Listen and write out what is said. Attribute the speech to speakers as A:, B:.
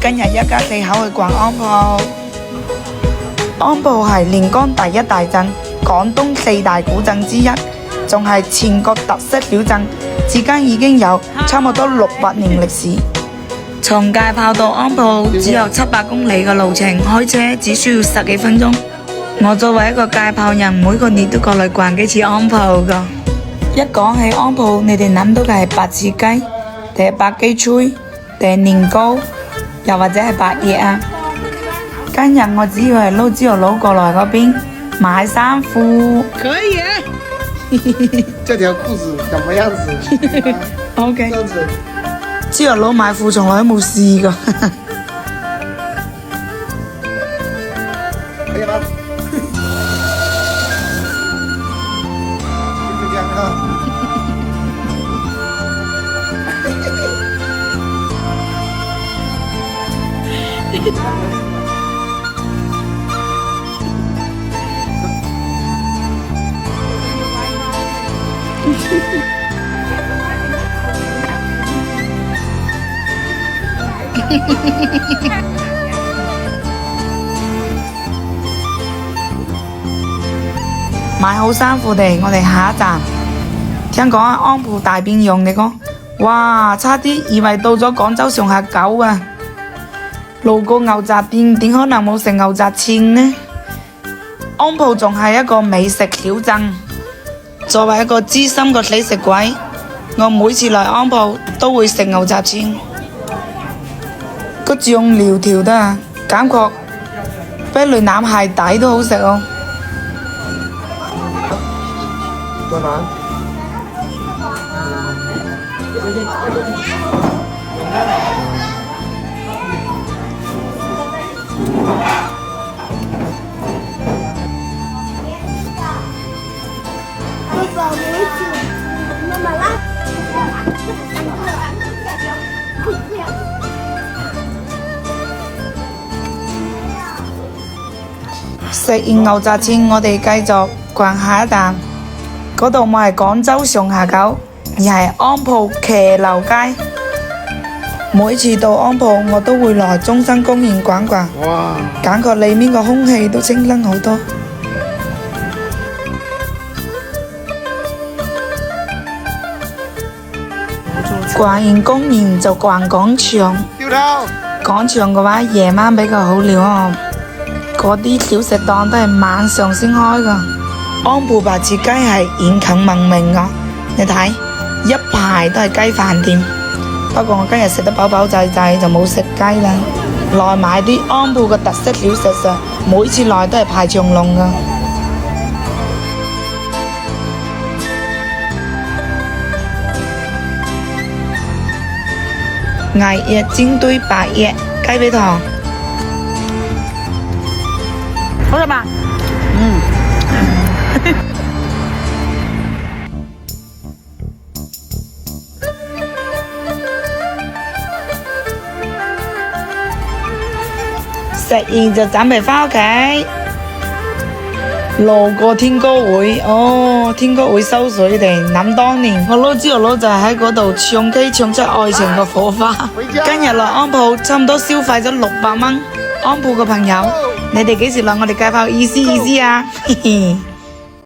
A: 今日一家四口去逛安鋪。安鋪係連江第一大鎮，廣東四大古鎮之一，仲係全國特色小鎮，至今已經有差唔多600年歷史。從界炮到安鋪只有700公里嘅路程，開車只需要10幾分鐘。我作為一個界炮人，每個月都過嚟逛幾次安鋪㗎。一講起安鋪，你哋諗到嘅係白切雞，定係白雞脆，定係年糕，又或者係白葉啊？今日我只要係撈朝頭佬過來嗰邊買衫褲。
B: 可以啊。這條褲子什麼樣子
A: ？OK。
B: 這樣子。
A: 朝頭佬買褲從來都冇試過。
B: 可以嗎？就這樣啊。
A: 買好衫褲地，我哋下一站。聽講安鋪大變樣，你講，哇，差啲以為到咗廣州上下九啊！路過牛雜店，點可能冇食牛雜串呢？安鋪仲係一個美食小鎮。作為一個資深嘅死食鬼，我每次嚟安鋪都會食牛雜串。個醬料調得啊，感覺比雷腩蟹底都好食哦。
B: 多難？
A: 食完牛雜串，我哋繼續逛下一站。嗰度唔係廣州上下九，而係安鋪騎樓街。每次到安鋪，我都會來中山公園逛逛，
B: 哇！
A: 感覺裏面個空氣都清新好多。逛完公園就逛廣場。廣場嘅話，夜晚比較好聊哦。嗰啲小食檔都係晚上先開㗎。安鋪白切雞係遠近聞名㗎，你睇一排都係雞飯店。不過我今日食得飽飽滯滯就冇食雞啦，來買啲安鋪嘅特色小食食，每次來都係排長龍㗎。艾葉煎堆白葉雞髀糖，好食吧？食完就準備返屋企。路過天歌會，哦，天歌會收水地。諗當年我撈朝頭佬就係喺嗰度唱 K 唱出愛情嘅火花。今日來安鋪差唔多消費咗600蚊。安鋪嘅朋友，你哋幾時來我哋界炮意思意思啊？嘿嘿。